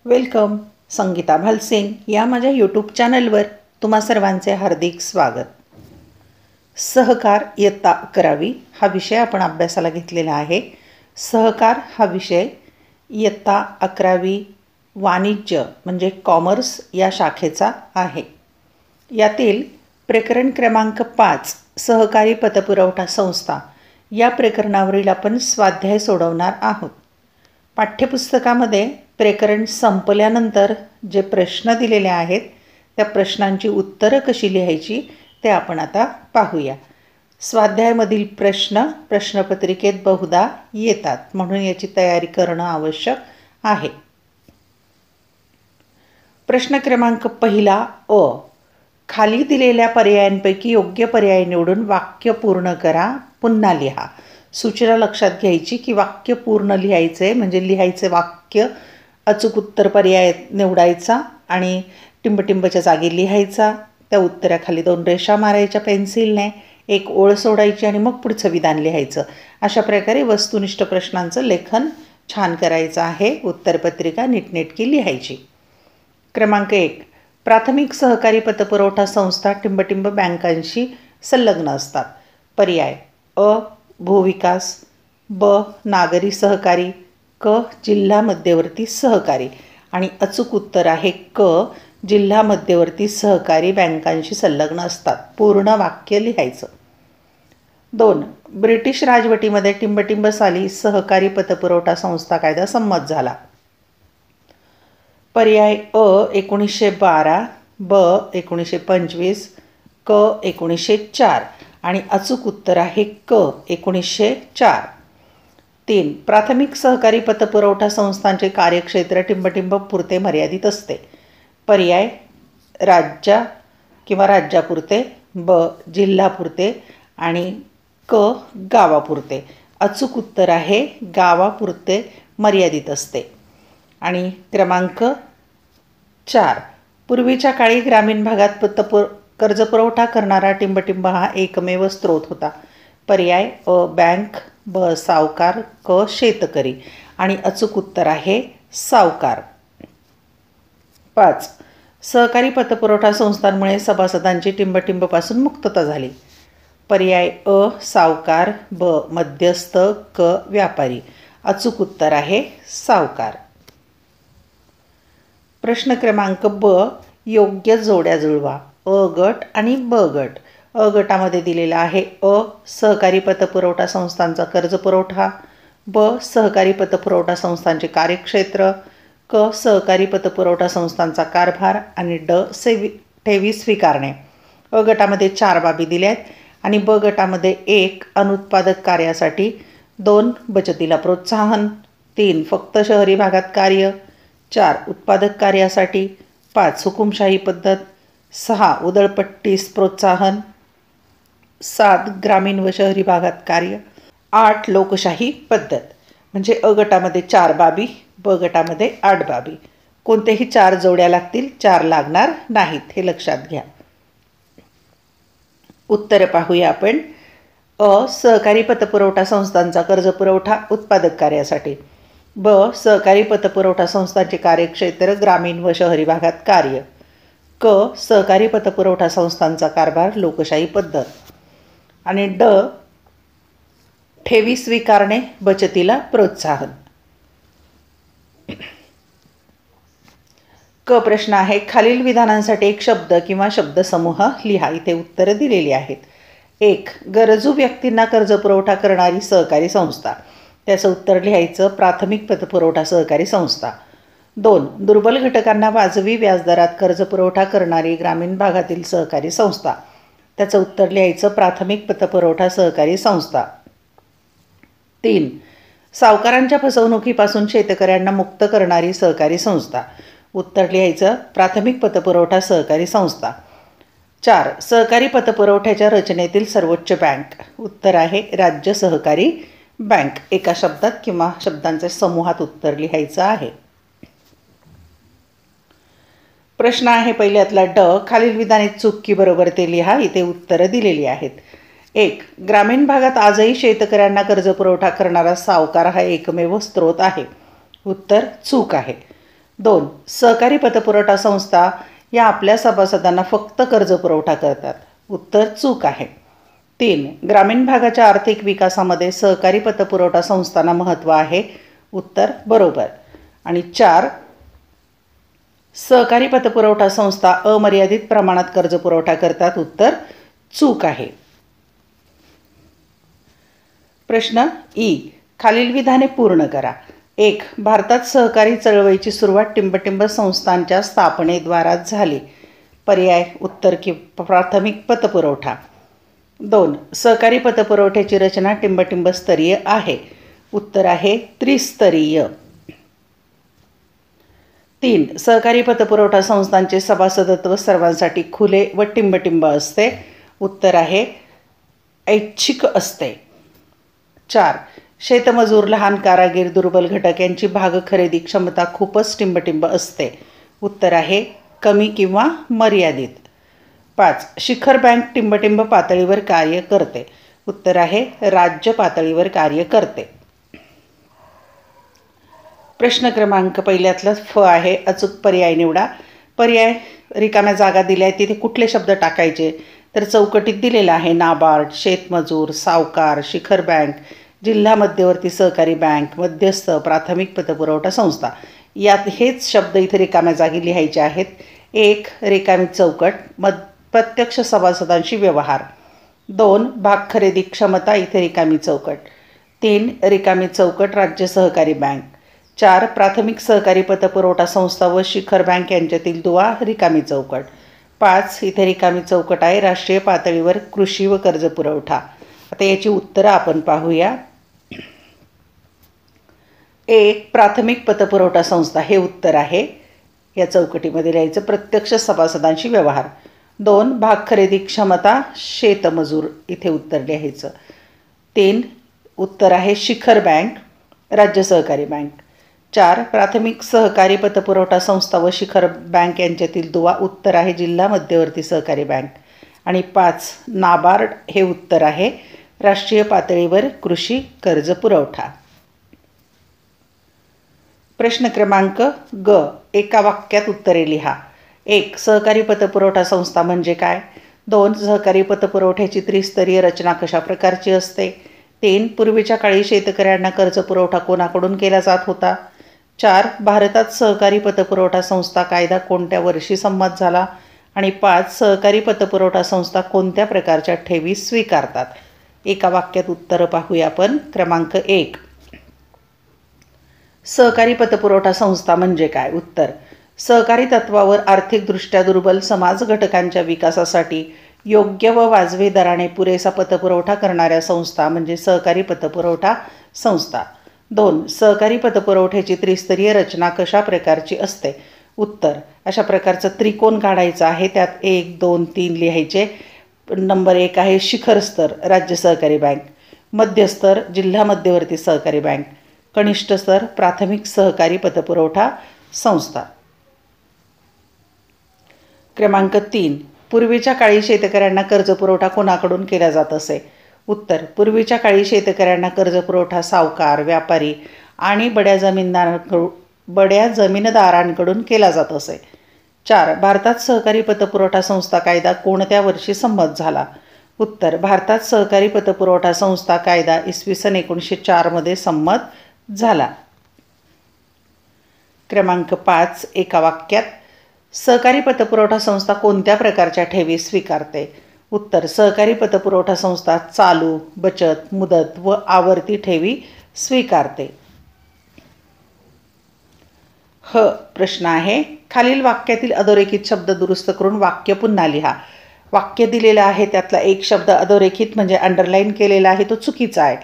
Welcome. Sangeeta Bhalsingh या माझ्या YouTube चॅनलवर तुम्हा सर्वांचे हार्दिक स्वागत. सहकार इयत्ता 11वी हा विषय आपण अभ्यासाला घेतलेला आहे. सहकार हा विषय इयत्ता 11वी वाणिज्य म्हणजे कॉमर्स या शाखेचा आहे. यातील प्रकरण क्रमांक 5 सहकारी पतपुरवठा संस्था या प्रकरणावरील आपण स्वाध्याय सोडवणार आहोत. पाठ्यपुस्तकामध्ये प्रकरण संपल्यानंतर जे प्रश्न दिलेले आहेत त्या प्रश्नांची उत्तरं कशी लिहायची ते आपण आता पाहूया. स्वाध्यायामधील प्रश्न प्रश्नपत्रिकेत बहुधा येतात म्हणून याची तयारी करणं आवश्यक आहे. प्रश्न क्रमांक पहिला अ. खाली दिलेल्या पर्यायांपैकी योग्य पर्याय निवडून वाक्य पूर्ण करा, पुन्हा लिहा. सूचना लक्षात घ्यायची की वाक्य पूर्ण लिहायचे म्हणजे लिहायचे वाक्य अचूक उत्तर पर्याय निवडायचा आणि टिंबटिंबच्या जागी लिहायचा. त्या उत्तराखाली 2 रेषा मारायच्या पेन्सिलने, एक ओळ सोडायची आणि मग पुढचं विधान लिहायचं. अशा प्रकारे वस्तुनिष्ठ प्रश्नांचं लेखन छान करायचं आहे. उत्तरपत्रिका नीटनेटकी लिहायची. क्रमांक 1. प्राथमिक सहकारी पतपुरवठा संस्था टिंबटिंब बँकांशी संलग्न असतात. पर्याय अ. भूविकास, ब. नागरी सहकारी, क. जिल्हा मध्यवर्ती सहकारी आणि अचूक उत्तर आहे क. जिल्हा मध्यवर्ती सहकारी बँकांशी संलग्न असतात. पूर्ण वाक्य लिहायचं. 2. ब्रिटिश राजवटीमध्ये टिंबटिंब साली सहकारी पतपुरवठा संस्था कायदा संमत झाला. पर्याय अ. 1912, ब. 1925, क. 1904 आणि अचूक उत्तर आहे क. 1904. 3. प्राथमिक सहकारी पतपुरवठा संस्थांचे कार्यक्षेत्र टिंबटिंब पुरते मर्यादित असते. पर्याय राज्य किंवा राज्यापुरते, ब. जिल्हापुरते आणि क. गावापुरते. अचूक उत्तर आहे गावापुरते मर्यादित असते. आणि क्रमांक 4. पूर्वीच्या काळी ग्रामीण भागात कर्जपुरवठा करणारा टिंबटिंब हा एकमेव स्रोत होता. पर्याय अ. बँक, ब. सावकार, क. शेतकरी आणि अचूक उत्तर आहे सावकार. 5. सहकारी पतपुरवठा संस्थांमुळे सभासदांची टिंबटिंबपासून मुक्तता झाली. पर्याय अ. सावकार, ब. मध्यस्थ, क. व्यापारी. अचूक उत्तर आहे सावकार. प्रश्न क्रमांक ब. योग्य जोड्या जुळवा. अ गट आणि ब गट. अ गटामध्ये दिलेला आहे अ. सहकारी पतपुरवठा संस्थांचा कर्जपुरवठा, ब. सहकारी पतपुरवठा संस्थांचे कार्यक्षेत्र, क. सहकारी पतपुरवठा संस्थांचा कारभार आणि ड. ठेवी स्वीकारणे. अ गटामध्ये 4 बाबी दिल्या आहेत आणि ब गटामध्ये 1. अनुत्पादक कार्यासाठी, 2. बचतीला प्रोत्साहन, 3. फक्त शहरी भागात कार्य, 4. उत्पादक कार्यासाठी, 5. हुकुमशाही पद्धत, 6. उधळपट्टीस प्रोत्साहन, 7. ग्रामीण व शहरी भागात कार्य, 8. लोकशाही पद्धत. म्हणजे अ गटामध्ये 4 बाबी, ब गटामध्ये 8 बाबी. कोणतेही 4 जोड्या लागतील, 4 लागणार नाहीत, हे लक्षात घ्या. उत्तर पाहूया आपण. अ. सहकारी पतपुरवठा संस्थांचा कर्जपुरवठा उत्पादक कार्यासाठी, ब. सहकारी पतपुरवठा संस्थांचे कार्यक्षेत्र ग्रामीण व शहरी भागात कार्य, क. सहकारी पतपुरवठा संस्थांचा कारभार लोकशाही पद्धत आणि ड. ठेवी स्वीकारणे बचतीला प्रोत्साहन. क प्रश्न आहे खालील विधानांसाठी एक शब्द किंवा शब्दसमूह लिहा. इथे उत्तरं दिलेली आहेत. 1. गरजू व्यक्तींना कर्जपुरवठा करणारी सहकारी संस्था. त्याचं उत्तर लिहायचं प्राथमिक पतपुरवठा सहकारी संस्था. 2. दुर्बल घटकांना वाजवी व्याजदरात कर्जपुरवठा करणारी ग्रामीण भागातील सहकारी संस्था. त्याचं उत्तर लिहायचं प्राथमिक पतपुरवठा सहकारी संस्था. 3. सावकारांच्या फसवणुकीपासून शेतकऱ्यांना मुक्त करणारी सहकारी संस्था. उत्तर लिहायचं प्राथमिक पतपुरवठा सहकारी संस्था. 4. सहकारी पतपुरवठ्याच्या रचनेतील सर्वोच्च बँक. उत्तर आहे राज्य सहकारी बँक. एका शब्दात किंवा शब्दांच्या समूहात उत्तर लिहायचं आहे. प्रश्न आहे पहिल्यातला ड. खालील विधाने चूक की बरोबर ते लिहा. इथे उत्तरं दिलेली आहेत. 1. ग्रामीण भागात आजही शेतकऱ्यांना कर्जपुरवठा करणारा सावकार हा एकमेव स्रोत आहे. उत्तर चूक आहे. 2. सहकारी पतपुरवठा संस्था या आपल्या सभासदांना फक्त कर्ज पुरवठा करतात. उत्तर चूक आहे. 3. ग्रामीण भागाच्या आर्थिक विकासामध्ये सहकारी पतपुरवठा संस्थांना महत्त्व आहे. उत्तर बरोबर. आणि 4. सहकारी पतपुरवठा संस्था अमर्यादित प्रमाणात कर्ज पुरवठा करतात. उत्तर चूक आहे. प्रश्न ई. खालील विधाने पूर्ण करा. 1. भारतात सहकारी चळवळीची सुरुवात टिंबटिंब संस्थांच्या स्थापनेद्वाराच झाली. पर्याय उत्तर की प्राथमिक पतपुरवठा. 2. सहकारी पतपुरवठ्याची रचना टिंबटिंब स्तरीय आहे. उत्तर आहे त्रिस्तरीय. 3. सहकारी पतपुरवठा संस्थांचे सभासदत्व सर्वांसाठी खुले व टिंबटिंब असते. उत्तर आहे ऐच्छिक असते. 4. शेतमजूर, लहान कारागीर, दुर्बल घटक यांची भाग खरेदी क्षमता खूपच टिंबटिंब असते. उत्तर आहे कमी किंवा मर्यादित. 5. शिखर बँक टिंबटिंब पातळीवर कार्य करते. उत्तर आहे राज्य पातळीवर कार्य करते. प्रश्न क्रमांक पहिल्यातला फ आहे. अचूक पर्याय निवडा. पर्याय रिकाम्या जागा दिल्या आहेत तिथे कुठले शब्द टाकायचे तर चौकटीत दिलेलं आहे नाबार्ड, शेतमजूर, सावकार, शिखर बँक, जिल्हा मध्यवर्ती सहकारी बँक, मध्यस्थ, प्राथमिक पतपुरवठा संस्था. यात हेच शब्द इथे रिकाम्या जागी लिहायचे आहेत. 1. रिकामी चौकट प्रत्यक्ष सभासदांशी व्यवहार. 2. भाग खरेदी क्षमता इथे रिकामी चौकट. 3. रिकामी चौकट राज्य सहकारी बँक. 4. प्राथमिक सहकारी पतपुरवठा संस्था व शिखर बँक यांच्यातील दुवा रिकामी चौकट. 5. इथे रिकामी चौकट आहे राष्ट्रीय पातळीवर कृषी व कर्ज पुरवठा. आता याची उत्तरं आपण पाहूया. 1. प्राथमिक पतपुरवठा संस्था हे उत्तर आहे. या चौकटीमध्ये लिहायचं प्रत्यक्ष सभासदांशी व्यवहार. 2. भाग खरेदी क्षमता शेतमजूर इथे उत्तर लिहायचं. 3. उत्तर आहे शिखर बँक राज्य सहकारी बँक. 4. प्राथमिक सहकारी पतपुरवठा संस्था व शिखर बँक यांच्यातील दुवा उत्तर आहे जिल्हा मध्यवर्ती सहकारी बँक. आणि 5. नाबार्ड हे उत्तर आहे राष्ट्रीय पातळीवर कृषी कर्ज पुरवठा. प्रश्न क्रमांक ग. एका वाक्यात उत्तरे लिहा. 1. सहकारी पतपुरवठा संस्था म्हणजे काय? 2. सहकारी पतपुरवठ्याची त्रिस्तरीय रचना कशा प्रकारची असते? 3. पूर्वीच्या काळी शेतकऱ्यांना कर्ज पुरवठा कोणाकडून केला जात होता? 4. भारतात सहकारी पतपुरवठा संस्था कायदा कोणत्या वर्षी संमत झाला? आणि 5. सहकारी पतपुरवठा संस्था कोणत्या प्रकारच्या ठेवी स्वीकारतात? एका वाक्यात उत्तरं पाहूया आपण. क्रमांक 1. सहकारी पतपुरवठा संस्था म्हणजे काय? उत्तर सहकारी तत्वावर आर्थिकदृष्ट्या दुर्बल समाज घटकांच्या विकासासाठी योग्य व वाजवी दराने पुरेसा पतपुरवठा करणाऱ्या संस्था म्हणजे सहकारी पतपुरवठा संस्था. 2. सहकारी पतपुरवठ्याची त्रिस्तरीय रचना कशा प्रकारची असते? उत्तर अशा प्रकारचं त्रिकोण काढायचं आहे. त्यात 1, 2, 3 लिहायचे. नंबर 1 आहे शिखर स्तर राज्य सहकारी बँक, मध्यस्तर जिल्हा मध्यवर्ती सहकारी बँक, कनिष्ठ स्तर प्राथमिक सहकारी पतपुरवठा संस्था. क्रमांक 3. पूर्वीच्या काळी शेतकऱ्यांना कर्जपुरवठा कोणाकडून केला जात असे? उत्तर पूर्वीच्या काळी शेतकऱ्यांना कर्जपुरवठा सावकार, व्यापारी आणि बड्या जमीनदारांकडून केला जात असे. 4. भारतात सहकारी पतपुरवठा संस्था कायदा कोणत्या वर्षी संमत झाला? उत्तर भारतात सहकारी पतपुरवठा संस्था कायदा इसवी सन 1904 मध्ये संमत झाला. क्रमांक 5. एका वाक्यात सहकारी पतपुरवठा संस्था कोणत्या प्रकारच्या ठेवी स्वीकारते? उत्तर सहकारी पतपुरवठा संस्था चालू, बचत, मुदत व आवर्ती ठेवी स्वीकारते. ह. प्रश्न आहे. खालील वाक्यातील अधोरेखित शब्द दुरुस्त करून वाक्य पुन्हा लिहा. वाक्य दिलेलं आहे त्यातला एक शब्द अधोरेखित म्हणजे अंडरलाईन केलेला आहे तो चुकीचा आहे.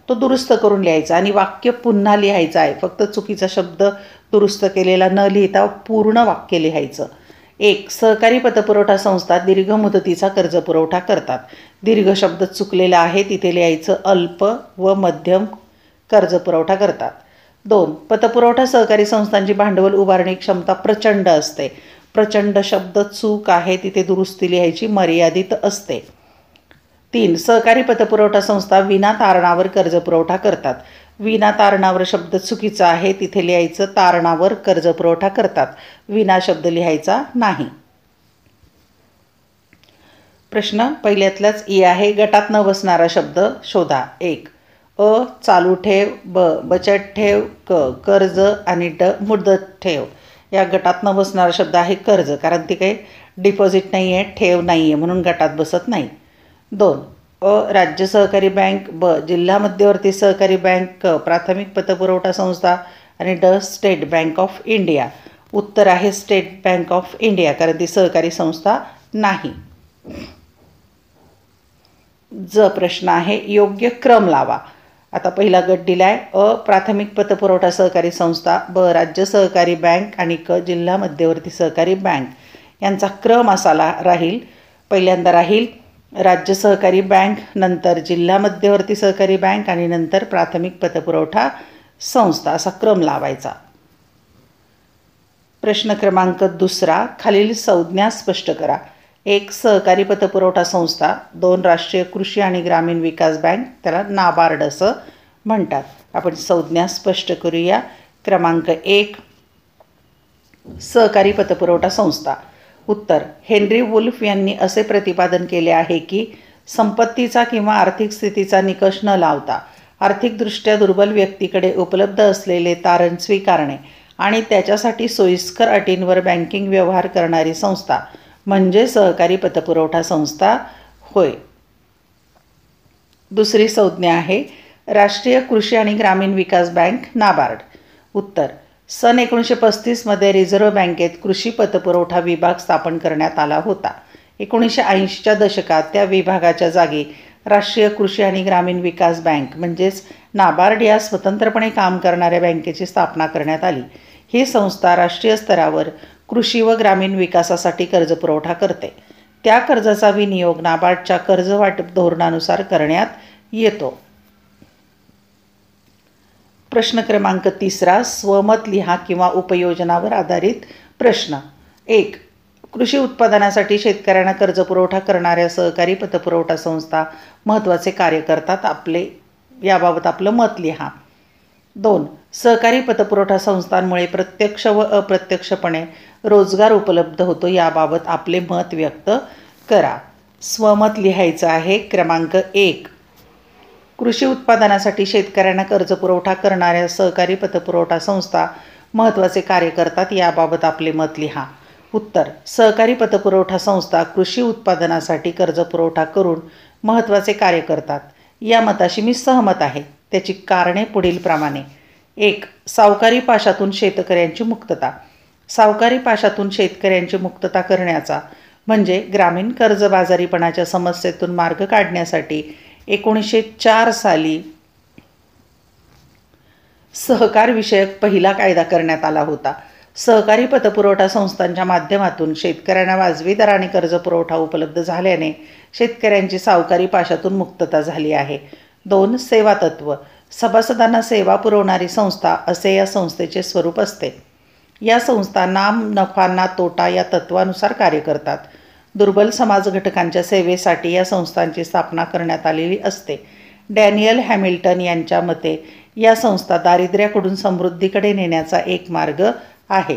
तो दुरुस्त करून लिहायचा आणि वाक्य पुन्हा लिहायचं आहे. फक्त चुकीचा शब्द दुरुस्त केलेला न लिहिता पूर्ण वाक्य लिहायचं. 1. सहकारी पतपुरवठा संस्था दीर्घ मुदतीचा कर्जपुरवठा करतात. दीर्घ शब्द चुकलेला आहे तिथे लिहायचं अल्प व मध्यम कर्जपुरवठा करतात. 2. पतपुरवठा सहकारी संस्थांची भांडवल उभारणी क्षमता प्रचंड असते. प्रचंड शब्द चूक आहे तिथे दुरुस्ती लिहायची मर्यादित असते. 3. सहकारी पतपुरवठा संस्था विना तारणावर कर्जपुरवठा करतात. विना तारणावर शब्द चुकीचा आहे, तिथे लिहायचं तारणावर कर्ज पुरवठा करतात, विना शब्द लिहायचा नाही. प्रश्न पहिल्यातलाच ई आहे. गटात न बसणारा शब्द शोधा. 1 चालू ठेव, बचत ठेव, कर्ज आणि मुदत ठेव. या गटात न बसणारा शब्द आहे कर्ज, कारण ती काही डिपॉझिट नाही आहे, ठेव नाही आहे, म्हणून गटात बसत नाही. 2 राज्य सहकारी बँक, जिल्हा मध्यवर्ती सहकारी बँक, प्राथमिक पतपुरवठा संस्था आणि स्टेट बँक ऑफ इंडिया. उत्तर आहे स्टेट बँक ऑफ इंडिया, कारण ती सहकारी संस्था नाही. प्रश्न आहे योग्य क्रम लावा. आता पहिला गट दिला आहे. प्राथमिक पतपुरवठा सहकारी संस्था, राज्य सहकारी बँक आणि जिल्हा मध्यवर्ती सहकारी बँक यांचा क्रम असा राहील. पहिल्यांदा राहील राज्य सहकारी बँक, नंतर जिल्हा मध्यवर्ती सहकारी बँक आणि नंतर प्राथमिक पतपुरवठा संस्था, असा क्रम लावायचा. प्रश्न क्रमांक 2 खालील संज्ञा स्पष्ट करा. 1 सहकारी पतपुरवठा संस्था, 2 राष्ट्रीय कृषी आणि ग्रामीण विकास बँक, त्याला नाबार्ड असं म्हणतात. आपण संज्ञा स्पष्ट करूया. क्रमांक 1 सहकारी पतपुरवठा संस्था. उत्तर हेनरी वुल्फ यांनी असे प्रतिपादन केले आहे की संपत्तीचा किंवा आर्थिक स्थितीचा निकष न लावता आर्थिकदृष्ट्या दुर्बल व्यक्तीकडे उपलब्ध असलेले तारण स्वीकारणे आणि त्याच्यासाठी सोयीस्कर अटींवर बँकिंग व्यवहार करणारी संस्था म्हणजे सहकारी पतपुरवठा संस्था होय. दुसरी संज्ञा आहे राष्ट्रीय कृषी आणि ग्रामीण विकास बँक, नाबार्ड. उत्तर सन 1935 रिझर्व्ह बँकेत कृषी पतपुरवठा विभाग स्थापन करण्यात आला होता. 1980च्या दशकात त्या विभागाच्या जागी राष्ट्रीय कृषी आणि ग्रामीण विकास बँक म्हणजेच नाबार्ड या स्वतंत्रपणे काम करणाऱ्या बँकेची स्थापना करण्यात आली. ही संस्था राष्ट्रीय स्तरावर कृषी व ग्रामीण विकासासाठी कर्ज पुरवठा करते. त्या कर्जाचा विनियोग नाबार्डच्या कर्ज वाटप धोरणानुसार करण्यात येतो. प्रश्न क्रमांक 3 स्वमत लिहा किंवा उपयोजनावर आधारित प्रश्न. 1 कृषी उत्पादनासाठी शेतकऱ्यांना कर्ज पुरवठा करणाऱ्या सहकारी पतपुरवठा संस्था महत्त्वाचे कार्य करतात, याबाबत आपलं मत लिहा. 2 सहकारी पतपुरवठा संस्थांमुळे प्रत्यक्ष व अप्रत्यक्षपणे रोजगार उपलब्ध होतो, याबाबत आपले मत व्यक्त करा. स्वमत लिहायचं आहे. क्रमांक 1 कृषी उत्पादनासाठी शेतकऱ्यांना कर्ज पुरवठा करणाऱ्या सहकारी पतपुरवठा संस्था महत्त्वाचे कार्य करतात, याबाबत आपले मत लिहा. उत्तर सहकारी पतपुरवठा संस्था कृषी उत्पादनासाठी कर्ज पुरवठा करून महत्त्वाचे कार्य करतात. या मताशी मी सहमत आहे. त्याची कारणे पुढीलप्रमाणे. 1 सावकारी पाशातून शेतकऱ्यांची मुक्तता. सावकारी पाशातून शेतकऱ्यांची मुक्तता करण्याचा म्हणजे ग्रामीण कर्जबाजारीपणाच्या समस्येतून मार्ग काढण्यासाठी 1904 साली सहकारविषयक पहिला कायदा करण्यात आला होता. सहकारी पतपुरवठा संस्थांच्या माध्यमातून शेतकऱ्यांना वाजवी दराने कर्ज पुरवठा उपलब्ध झाल्याने शेतकऱ्यांची सावकारी पाशातून मुक्तता झाली आहे. 2 सेवा तत्त्व. सभासदांना सेवा पुरवणारी संस्था असे या संस्थेचे स्वरूप असते. या संस्था नाम नफा ना तोटा या तत्त्वानुसार कार्य करतात. दुर्बल समाज घटकांच्या सेवेसाठी या संस्थांची स्थापना करण्यात आलेली असते. डॅनियल हॅमिल्टन यांच्या मते या संस्था दारिद्र्याकडून समृद्धीकडे नेण्याचा एक मार्ग आहे.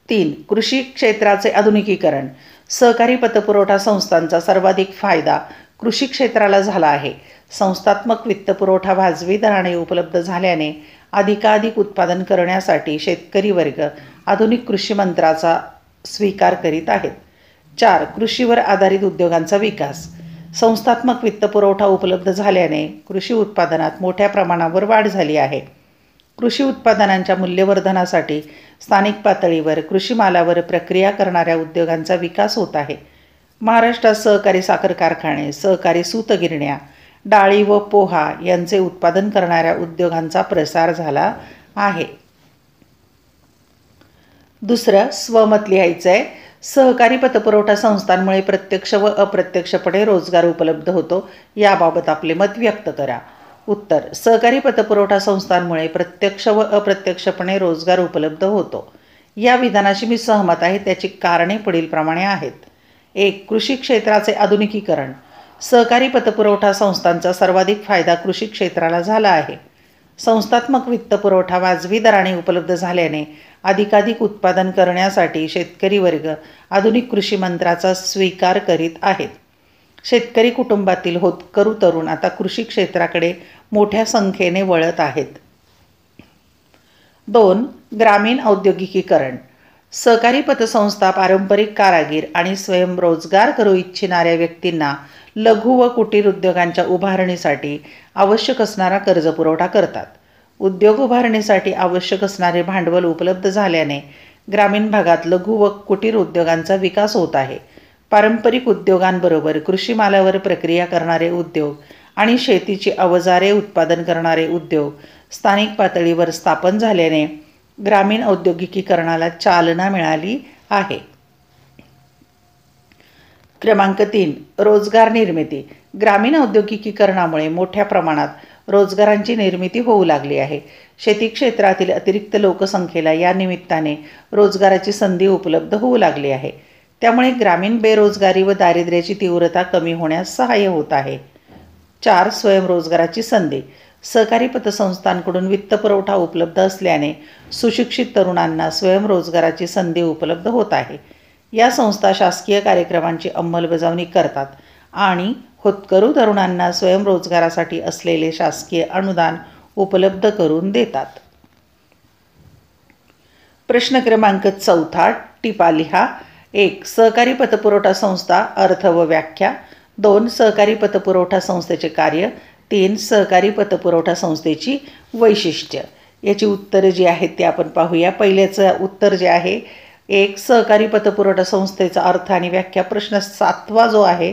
3 कृषी क्षेत्राचे आधुनिकीकरण. सहकारी पतपुरवठा संस्थांचा सर्वाधिक फायदा कृषी क्षेत्राला झाला आहे. संस्थात्मक वित्तपुरवठा वाजवी दराने उपलब्ध झाल्याने अधिकाधिक उत्पादन करण्यासाठी शेतकरी वर्ग आधुनिक कृषी मंत्राचा स्वीकार करीत आहेत. 4 कृषीवर आधारित उद्योगांचा विकास. संस्थात्मक वित्तपुरवठा उपलब्ध झाल्याने कृषी उत्पादनात मोठ्या प्रमाणावर वाढ झाली आहे. कृषी उत्पादनांच्या मूल्यवर्धनासाठी स्थानिक पातळीवर कृषी मालावर प्रक्रिया करणाऱ्या उद्योगांचा विकास होत आहे. महाराष्ट्रात सहकारी साखर कारखाने, सहकारी सूतगिरण्या, डाळी व पोहा यांचे उत्पादन करणाऱ्या उद्योगांचा प्रसार झाला आहे. 2 स्वमत लिहायचं आहे. सहकारी पतपुरवठा संस्थांमुळे प्रत्यक्ष व अप्रत्यक्षपणे रोजगार उपलब्ध होतो, याबाबत आपले मत व्यक्त करा. उत्तर सहकारी पतपुरवठा संस्थांमुळे प्रत्यक्ष व अप्रत्यक्षपणे रोजगार उपलब्ध होतो. या विधानाशी मी सहमत आहे. त्याची कारणे पुढीलप्रमाणे आहेत. 1 कृषी क्षेत्राचे आधुनिकीकरण. सहकारी पतपुरवठा संस्थांचा सर्वाधिक फायदा कृषी क्षेत्राला झाला आहे. संस्थात्मक वित्तपुरवठा वाजवी दराने उपलब्ध झाल्याने अधिकाधिक उत्पादन करण्यासाठी शेतकरी वर्ग आधुनिक कृषी मंत्राचा स्वीकार करीत आहेत. शेतकरी कुटुंबातील होतकरू तरुण आता कृषी क्षेत्राकडे मोठ्या संख्येने वळत आहेत. 2. ग्रामीण औद्योगिकीकरण. सहकारी पतसंस्था पारंपरिक कारागीर आणि स्वयंरोजगार करू इच्छिणाऱ्या व्यक्तींना लघु व कुटीर उद्योगांच्या उभारणीसाठी आवश्यक असणारा कर्जपुरवठा करतात. उद्योग उभारणीसाठी आवश्यक असणारे भांडवल उपलब्ध झाल्याने ग्रामीण भागात लघु व कुटीर उद्योगांचा विकास होत आहे. पारंपरिक उद्योगांबरोबर कृषी मालावर प्रक्रिया करणारे उद्योग आणि शेतीची अवजारे उत्पादन करणारे उद्योग स्थानिक पातळीवर स्थापन झाल्याने ग्रामीण औद्योगिकीकरणाला चालना मिळाली आहे. क्रमांक 3. रोजगार निर्मिती. ग्रामीण औद्योगिकीकरणामुळे मोठ्या प्रमाणात रोजगारांची निर्मिती होऊ लागली आहे. शेती क्षेत्रातील अतिरिक्त लोकसंख्येला या निमित्ताने रोजगाराची संधी उपलब्ध होऊ लागली आहे. त्यामुळे ग्रामीण बेरोजगारी व दारिद्र्याची तीव्रता कमी होण्यास सहाय्य होत आहे. 4. स्वयंरोजगाराची संधी. सहकारी पतसंस्थांकडून वित्तपुरवठा उपलब्ध असल्याने सुशिक्षित तरुणांना स्वयंरोजगाराची संधी उपलब्ध होत आहे. या संस्था शासकीय कार्यक्रमांची अंमलबजावणी करतात आणि होतकरू तरुणांना स्वयंरोजगारासाठी असलेले शासकीय अनुदान उपलब्ध करून देतात. प्रश्न क्रमांक 4 टिपा लिहा. 1. सहकारी पतपुरवठा संस्था अर्थ व व्याख्या. 2. सहकारी पतपुरवठा संस्थेचे कार्य. 3. सहकारी पतपुरवठा संस्थेची वैशिष्ट्य. याची उत्तरं जी आहेत ते आपण पाहूया. पहिल्याचं उत्तर जे आहे 1. सहकारी पतपुरवठा संस्थेचा अर्थ आणि व्याख्या. प्रश्न 7वा जो आहे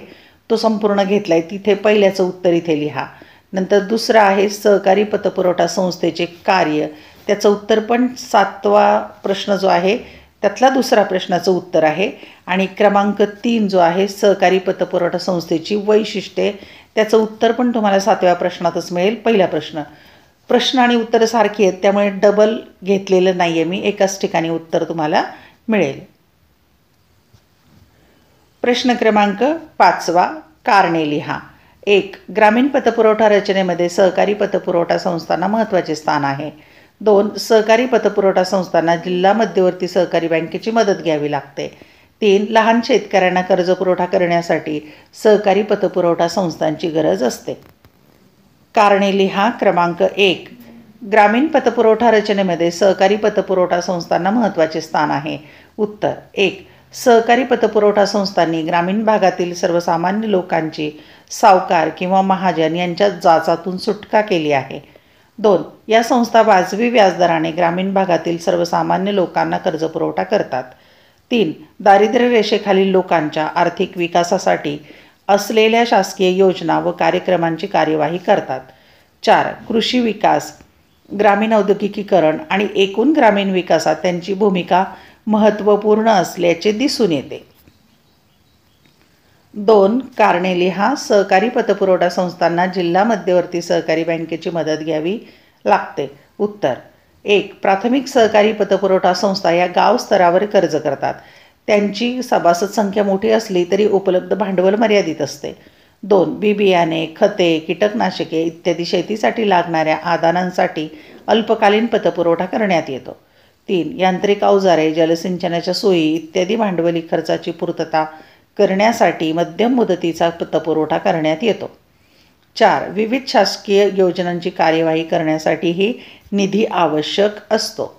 तो संपूर्ण घेतला आहे, तिथे पहिल्याचं उत्तर इथे लिहा. नंतर दुसरा आहे सहकारी पतपुरवठा संस्थेचे कार्य, त्याचं उत्तर पण 7वा प्रश्न जो आहे त्यातला दुसरा प्रश्नाचं उत्तर आहे. आणि क्रमांक 3 जो आहे सहकारी पतपुरवठा संस्थेची वैशिष्ट्ये, त्याचं उत्तर पण तुम्हाला 7व्या प्रश्नातच मिळेल. पहिला प्रश्न आणि उत्तरं सारखी आहेत त्यामुळे डबल घेतलेलं नाही आहे मी, एकाच ठिकाणी उत्तर तुम्हाला मिळेल. प्रश्न क्रमांक 5 कारणे लिहा. 1. ग्रामीण पतपुरवठा रचनेमध्ये सहकारी पतपुरवठा संस्थांना महत्त्वाचे स्थान आहे. 2. सहकारी पतपुरवठा संस्थांना जिल्हा मध्यवर्ती सहकारी बँकेची मदत घ्यावी लागते. 3. लहान शेतकऱ्यांना कर्जपुरवठा करण्यासाठी सहकारी पतपुरवठा संस्थांची गरज असते. कारणे लिहा. क्रमांक 1. ग्रामीण पतपुरवठा रचनेमध्ये सहकारी पतपुरवठा संस्थांना महत्त्वाचे स्थान आहे. उत्तर 1. सहकारी पतपुरवठा संस्थांनी ग्रामीण भागातील सर्वसामान्य लोकांची सावकार किंवा महाजन यांच्या जाचातून सुटका केली आहे. 2. या संस्था वाजवी व्याजदराने ग्रामीण भागातील सर्वसामान्य लोकांना कर्जपुरवठा करतात. 3. दारिद्र्य रेषेखालील लोकांच्या आर्थिक विकासासाठी असलेल्या शासकीय योजना व कार्यक्रमांची कार्यवाही करतात. 4. कृषी विकास, ग्रामीण औद्योगिकीकरण आणि एकूण ग्रामीण विकासात त्यांची भूमिका महत्त्वपूर्ण असल्याचे दिसून येते. 2. कारणे लिहा. सहकारी पतपुरवठा संस्थांना जिल्हा मध्यवर्ती सहकारी बँकेची मदत घ्यावी लागते. उत्तर 1. प्राथमिक सहकारी पतपुरवठा संस्था या गाव स्तरावर कर्ज करतात. त्यांची सभासद संख्या मोठी असली तरी उपलब्ध भांडवल मर्यादित असते. 2. बियाणे, खते, कीटकनाशके इत्यादी शेतीसाठी लागणाऱ्या आदानांसाठी अल्पकालीन पतपुरवठा करण्यात येतो. 3. यांत्रिक अवजारे, जलसिंचनाच्या सोयी इत्यादी भांडवली खर्चाची पूर्तता करण्यासाठी मध्यम मुदतीचा पतपुरवठा करण्यात येतो. 4. विविध शासकीय योजनांची कार्यवाही करण्यासाठीही निधी आवश्यक असतो.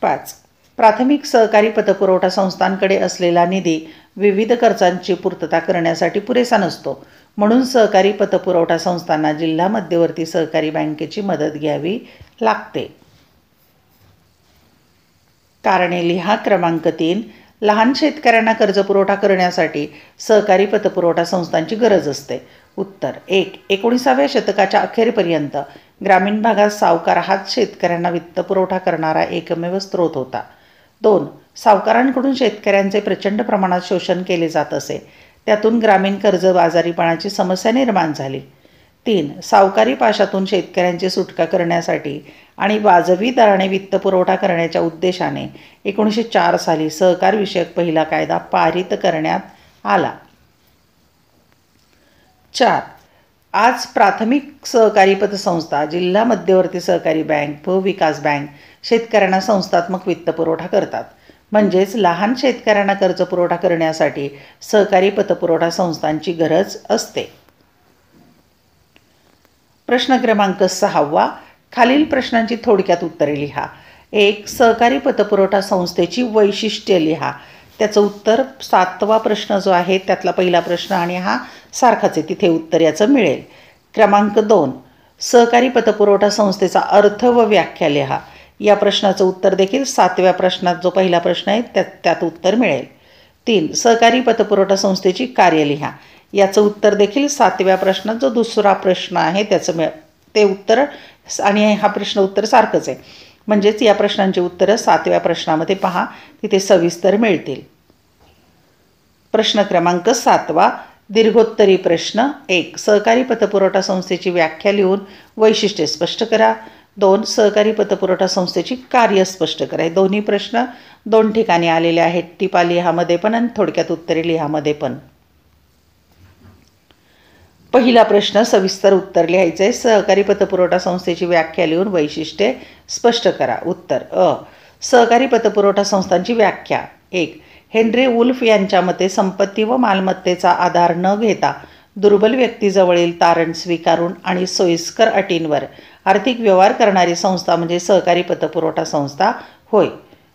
5. प्राथमिक सहकारी पतपुरवठा संस्थांकडे असलेला निधी विविध खर्चांची पूर्तता करण्यासाठी पुरेसा नसतो. म्हणून सहकारी पतपुरवठा संस्थांना जिल्हा मध्यवर्ती सहकारी बँकेची मदत घ्यावी लागते. कारणे लिहा. क्रमांक 3. लहान शेतकऱ्यांना कर्जपुरवठा करण्यासाठी सहकारी पतपुरवठा संस्थांची गरज असते. उत्तर 1. 19व्या शतकाच्या अखेरपर्यंत ग्रामीण भागात सावकार हाच शेतकऱ्यांना वित्तपुरवठा करणारा एकमेव स्रोत होता. 2. सावकारांकडून शेतकऱ्यांचे प्रचंड प्रमाणात शोषण केले जात असे. त्यातून ग्रामीण कर्जबाजारीपणाची समस्या निर्माण झाली. 3. सावकारी पाशातून शेतकऱ्यांची सुटका करण्यासाठी आणि वाजवी दराने वित्तपुरवठा करण्याच्या उद्देशाने 1904 साली सहकारविषयक पहिला कायदा पारित करण्यात आला. 4. आज प्राथमिक सहकारी पतसंस्था, जिल्हा मध्यवर्ती सहकारी बँक, भूविकास बँक शेतकऱ्यांना संस्थात्मक वित्तपुरवठा करतात. म्हणजेच लहान शेतकऱ्यांना कर्ज पुरवठा करण्यासाठी सहकारी पतपुरवठा संस्थांची गरज असते. प्रश्न क्रमांक 6. खालील प्रश्नांची थोडक्यात उत्तरे लिहा. 1. सहकारी पतपुरवठा संस्थेची वैशिष्ट्ये लिहा. त्याचं उत्तर 7वा प्रश्न जो आहे त्यातला पहिला प्रश्न आणि हा सारखाच आहे, तिथे उत्तर याचं मिळेल. क्रमांक 2. सहकारी पतपुरवठा संस्थेचा अर्थ व व्याख्या लिहा. या प्रश्नाचं उत्तर देखील 7व्या प्रश्नात जो पहिला प्रश्न आहे त्यात उत्तर मिळेल. 3. सहकारी पतपुरवठा संस्थेची कार्य लिहा. याचं उत्तर देखील 7व्या प्रश्नात जो दुसरा प्रश्न आहे त्याचं ते उत्तर आणि हा प्रश्न उत्तर सारखंच आहे. म्हणजेच या प्रश्नांची उत्तरं 7व्या प्रश्नामध्ये पहा, तिथे सविस्तर मिळतील. प्रश्न क्रमांक 7. दीर्घोत्तरी प्रश्न. 1. सहकारी पतपुरवठा संस्थेची व्याख्या लिहून वैशिष्ट्ये स्पष्ट करा. 2. सहकारी पतपुरवठा संस्थेची कार्य स्पष्ट करा. हे दोन्ही प्रश्न 2 ठिकाणी आलेले आहेत, टिपा लिहामध्ये पण आणि थोडक्यात उत्तरे लिहामध्ये पण. पहिला प्रश्न सविस्तर उत्तर लिहायचं आहे. सहकारी पतपुरवठा संस्थेची व्याख्या लिहून वैशिष्ट्ये स्पष्ट करा. उत्तर अ. सहकारी पतपुरवठा संस्थांची व्याख्या. 1. हेनरी वुल्फ यांच्या मते संपत्ती व मालमत्तेचा आधार न घेता दुर्बल व्यक्तीजवळील तारण स्वीकारून आणि सोयीस्कर अटींवर आर्थिक व्यवहार करणारी संस्था म्हणजे सहकारी पतपुरवठा संस्था होय.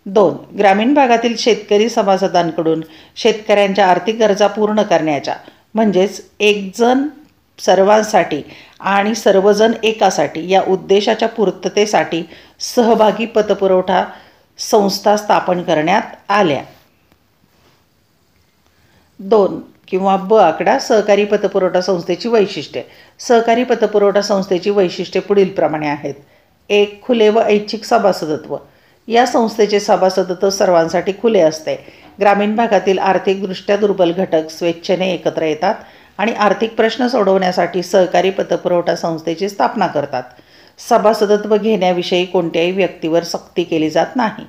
2. ग्रामीण भागातील शेतकरी सभासदांकडून शेतकऱ्यांच्या आर्थिक गरजा पूर्ण करण्याच्या म्हणजेच एक जण सर्वांसाठी आणि सर्वजण एकासाठी या उद्देशाच्या पूर्ततेसाठी सहभागी पतपुरवठा संस्था स्थापन करण्यात आल्या. 2 किंवा ब आकडा. सहकारी पतपुरवठा संस्थेची वैशिष्ट्ये. सहकारी पतपुरवठा संस्थेची वैशिष्ट्ये पुढीलप्रमाणे आहेत. 1. खुले व ऐच्छिक सभासदत्व. या संस्थेचे सभासदत्व सर्वांसाठी खुले असते. ग्रामीण भागातील आर्थिकदृष्ट्या दुर्बल घटक स्वेच्छेने एकत्र येतात आणि आर्थिक प्रश्न सोडवण्यासाठी सहकारी पतपुरवठा संस्थेची स्थापना करतात. सभासदत्व घेण्याविषयी कोणत्याही व्यक्तीवर सक्ती केली जात नाही.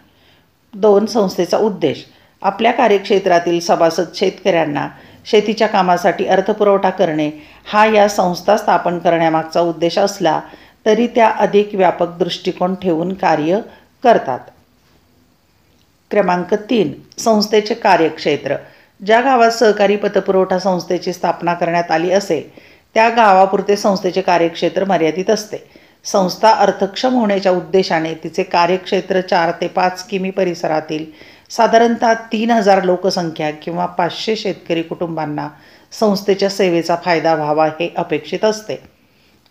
2. संस्थेचा उद्देश. आपल्या कार्यक्षेत्रातील सभासद शेतकऱ्यांना शेतीच्या कामासाठी अर्थपुरवठा करणे हा या संस्था स्थापन करण्यामागचा उद्देश असला तरी त्या अधिक व्यापक दृष्टिकोन ठेवून कार्य करतात. क्रमांक 3. संस्थेचे कार्यक्षेत्र. ज्या गावात सहकारी पतपुरवठा संस्थेची स्थापना करण्यात आली असेल त्या गावापुरते संस्थेचे कार्यक्षेत्र मर्यादित असते. संस्था अर्थक्षम होण्याच्या उद्देशाने तिचे कार्यक्षेत्र 4 ते 5 किमी परिसरातील साधारणतः 3000 लोकसंख्या किंवा 500 शेतकरी कुटुंबांना संस्थेच्या सेवेचा फायदा व्हावा हे अपेक्षित असते.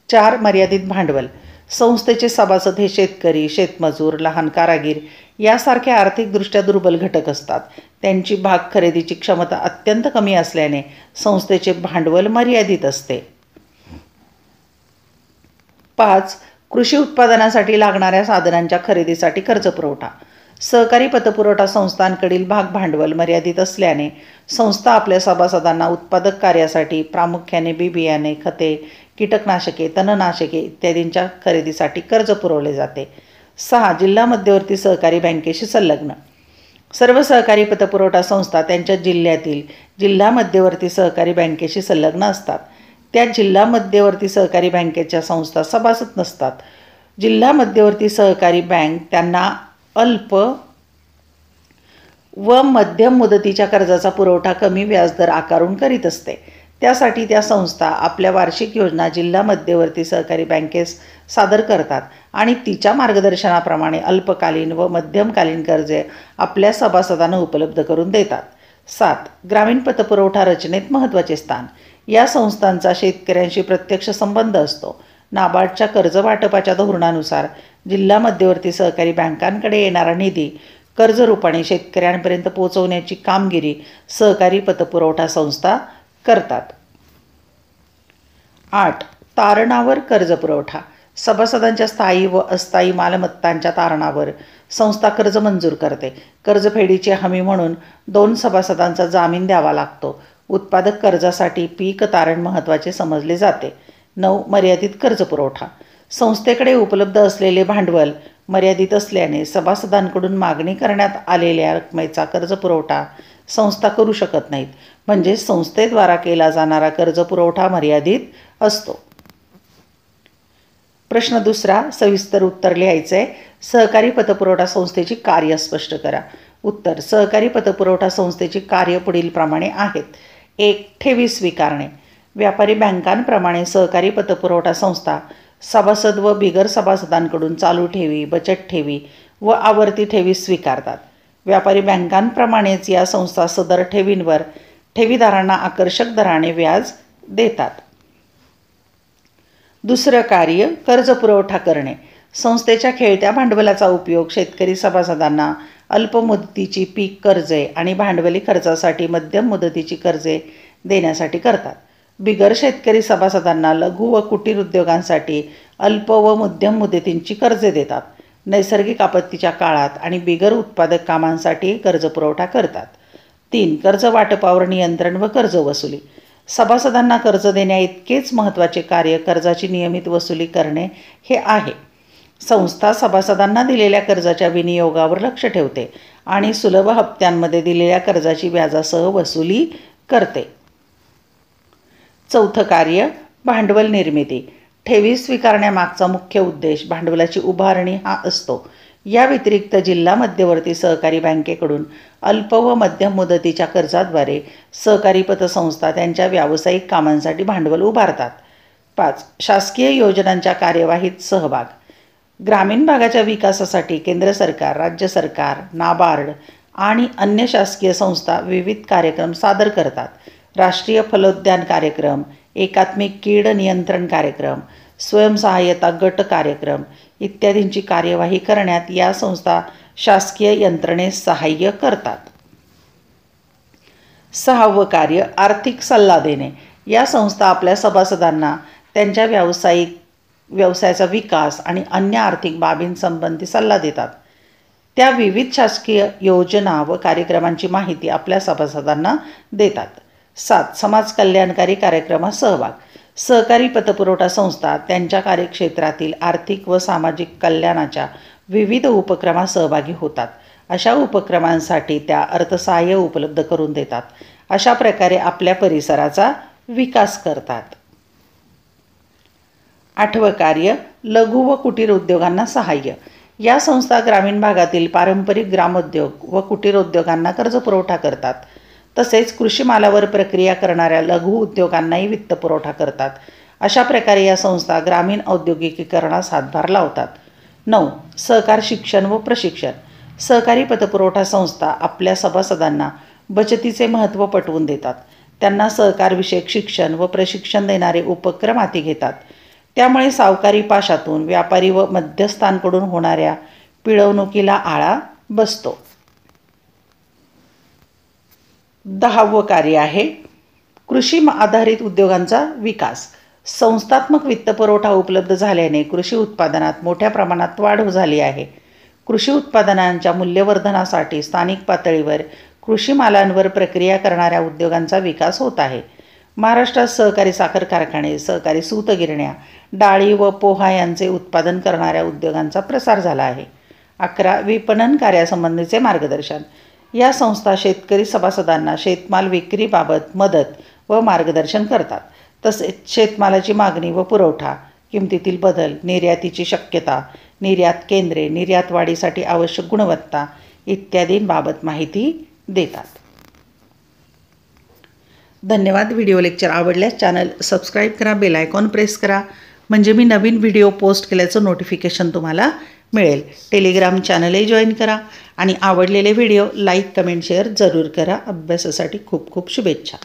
4. मर्यादित भांडवल. संस्थेचे सभासद हे शेतकरी, शेतमजूर, लहान कारागीर यासारखे आर्थिकदृष्ट्या दुर्बल घटक असतात. त्यांची भाग खरेदीची क्षमता अत्यंत कमी असल्याने संस्थेचे भांडवल मर्यादित असते. 5. कृषी उत्पादनासाठी लागणाऱ्या साधनांच्या खरेदीसाठी कर्जपुरवठा. सहकारी पतपुरवठा संस्थांकडील भाग भांडवल मर्यादित असल्याने संस्था आपल्या सभासदांना उत्पादक कार्यासाठी प्रामुख्याने बियाणे, खते, कीटकनाशके, तणनाशके इत्यादींच्या खरेदीसाठी कर्ज पुरवले जाते. 6. जिल्हा मध्यवर्ती सहकारी बँकेशी संलग्न. सर्व सहकारी पतपुरवठा संस्था त्यांच्या जिल्ह्यातील जिल्हा मध्यवर्ती सहकारी बँकेशी संलग्न असतात. त्या जिल्हा मध्यवर्ती सहकारी बँकेच्या संस्था सभासद नसतात. जिल्हा मध्यवर्ती सहकारी बँक त्यांना अल्प व मध्यम मुदतीच्या कर्जाचा पुरवठा कमी व्याजदर आकारून करीत असते. त्यासाठी त्या संस्था आपल्या वार्षिक योजना जिल्हा मध्यवर्ती सहकारी बँकेस सादर करतात आणि तिच्या मार्गदर्शनाप्रमाणे अल्पकालीन व मध्यमकालीन कर्जे आपल्या सभासदांना उपलब्ध करून देतात. 7. ग्रामीण पतपुरवठा रचनेत महत्त्वाचे स्थान. या संस्थांचा शेतकऱ्यांशी प्रत्यक्ष संबंध असतो. नाबार्डच्या कर्ज वाटपाच्या धोरणानुसार जिल्हा मध्यवर्ती सहकारी बँकांकडे येणारा निधी कर्जरूपाने शेतकऱ्यांपर्यंत पोहोचवण्याची कामगिरी सहकारी पतपुरवठा संस्था करतात. 8. तारणावर कर्जपुरवठा. सभासदांच्या स्थायी व अस्थायी मालमत्तांच्या तारणावर संस्था कर्ज मंजूर करते. कर्जफेडीची हमी म्हणून 2 सभासदांचा जामीन द्यावा लागतो. उत्पादक कर्जासाठी पीक तारण महत्त्वाचे समजले जाते. 9. मर्यादित कर्जपुरवठा. संस्थेकडे उपलब्ध असलेले भांडवल मर्यादित असल्याने सभासदांकडून मागणी करण्यात आलेल्या रकमेचा कर्जपुरवठा संस्था करू शकत नाहीत. म्हणजे संस्थेद्वारा केला जाणारा कर्ज पुरवठा मर्यादित असतो. प्रश्न दुसरा, सविस्तर उत्तर लिहायचं आहे. सहकारी पतपुरवठा संस्थेची कार्य स्पष्ट करा. उत्तर, सहकारी पतपुरवठा संस्थेची कार्य पुढीलप्रमाणे आहेत. 1. ठेवी स्वीकारणे. व्यापारी बँकांप्रमाणे सहकारी पतपुरवठा संस्था सभासद व बिगर सभासदांकडून चालू ठेवी, बचत ठेवी व आवर्ती ठेवी स्वीकारतात. व्यापारी बँकांप्रमाणेच या संस्था सदर ठेवींवर ठेवीदारांना आकर्षक दराने व्याज देतात. दुसरं कार्य, कर्ज पुरवठा करणे. संस्थेच्या खेळत्या भांडवलाचा उपयोग शेतकरी सभासदांना अल्प मुदतीची पीक कर्जे आणि भांडवली खर्चासाठी मध्यम मुदतीची कर्जे देण्यासाठी करतात. बिगर शेतकरी सभासदांना लघु व कुटीर उद्योगांसाठी अल्प व मध्यम मुदतींची कर्जे देतात. नैसर्गिक आपत्तीच्या काळात आणि बिगर उत्पादक कामांसाठी कर्ज पुरवठा करतात. 3. कर्ज वाटपावर नियंत्रण व कर्ज वसुली. सभासदांना कर्ज देण्याइतकेच महत्त्वाचे कार्य कर्जाची नियमित वसुली करणे हे आहे. संस्था सभासदांना दिलेल्या कर्जाच्या विनियोगावर लक्ष ठेवते आणि सुलभ हप्त्यांमध्ये दिलेल्या कर्जाची व्याजासह वसुली करते. 4. कार्य, भांडवल निर्मिती. ठेवी स्वीकारण्यामागचा मुख्य उद्देश भांडवलाची उभारणी हा असतो. या व्यतिरिक्त जिल्हा मध्यवर्ती सहकारी बँकेकडून अल्प व मध्यम मुदतीच्या कर्जाद्वारे सहकारी पतसंस्था त्यांच्या व्यावसायिक कामांसाठी भांडवल उभारतात. 5. शासकीय योजनांच्या कार्यवाहीत सहभाग. ग्रामीण भागाच्या विकासासाठी केंद्र सरकार, राज्य सरकार, नाबार्ड आणि अन्य शासकीय संस्था विविध कार्यक्रम सादर करतात. राष्ट्रीय फलोद्यान कार्यक्रम, एकात्मिक कीड नियंत्रण कार्यक्रम, स्वयंसहाय्यता गट कार्यक्रम इत्यादींची कार्यवाही करण्यात या संस्था शासकीय यंत्रणेस सहाय्य करतात. 6. कार्य, आर्थिक सल्ला देणे. या संस्था आपल्या सभासदांना त्यांच्या व्यवसायाचा विकास आणि अन्य आर्थिक बाबींसंबंधी सल्ला देतात. त्या विविध शासकीय योजना व कार्यक्रमांची माहिती आपल्या सभासदांना देतात. 7. समाज कल्याणकारी कार्यक्रमात सहभाग. सहकारी पतपुरवठा संस्था त्यांच्या कार्यक्षेत्रातील आर्थिक व सामाजिक कल्याणाच्या विविध उपक्रमात सहभागी होतात. अशा उपक्रमांसाठी त्या अर्थसहाय्य उपलब्ध करून देतात. अशा प्रकारे आपल्या परिसराचा विकास करतात. 8. कार्य, लघु व कुटीर उद्योगांना सहाय्य. या संस्था ग्रामीण भागातील पारंपरिक ग्रामोद्योग व कुटीर उद्योगांना कर्ज पुरवठा करतात. तसेच कृषी मालावर प्रक्रिया करणाऱ्या लघु उद्योगांनाही वित्त पुरवठा करतात. अशा प्रकारे या संस्था ग्रामीण औद्योगिकीकरणास हातभार लावतात. 9. सहकार शिक्षण व प्रशिक्षण. सहकारी पतपुरवठा संस्था आपल्या सभासदांना बचतीचे महत्त्व पटवून देतात. त्यांना सहकारविषयक शिक्षण व प्रशिक्षण देणारे उपक्रम हाती घेतात. त्यामुळे सावकारी पाशातून व्यापारी व मध्यस्थांकडून होणाऱ्या पिळवणुकीला आळा बसतो. 10. कार्य आहे, कृषी आधारित उद्योगांचा विकास. संस्थात्मक वित्तपुरवठा उपलब्ध झाल्याने कृषी उत्पादनात मोठ्या प्रमाणात वाढ झाली आहे. कृषी उत्पादनांच्या मूल्यवर्धनासाठी स्थानिक पातळीवर कृषी मालांवर प्रक्रिया करणाऱ्या उद्योगांचा विकास होत आहे. महाराष्ट्रात सहकारी साखर कारखाने, सहकारी सूतगिरण्या, डाळी व पोहा यांचे उत्पादन करणाऱ्या उद्योगांचा प्रसार झाला आहे. 11. विपणन कार्यासंबंधीचे मार्गदर्शन. या संस्था शेतकरी सभासदांना शेतमाल विक्रीबाबत मदत व मार्गदर्शन करतात. तसेच शेतमालाची मागणी व पुरवठा, किमतीतील बदल, निर्यातीची शक्यता, निर्यात केंद्रे, निर्यात वाढीसाठी आवश्यक गुणवत्ता इत्यादींबाबत माहिती देतात. धन्यवाद. व्हिडिओ लेक्चर आवडल्यास चॅनल सबस्क्राईब करा, बेल आयकॉन प्रेस करा, म्हणजे मी नवीन व्हिडिओ पोस्ट केल्याचं नोटिफिकेशन तुम्हाला मिळेल. टेलिग्राम चॅनलही जॉईन करा आणि आवडलेले व्हिडिओ लाईक, कमेंट, शेअर जरूर करा. अभ्यासासाठी खूप खूप शुभेच्छा.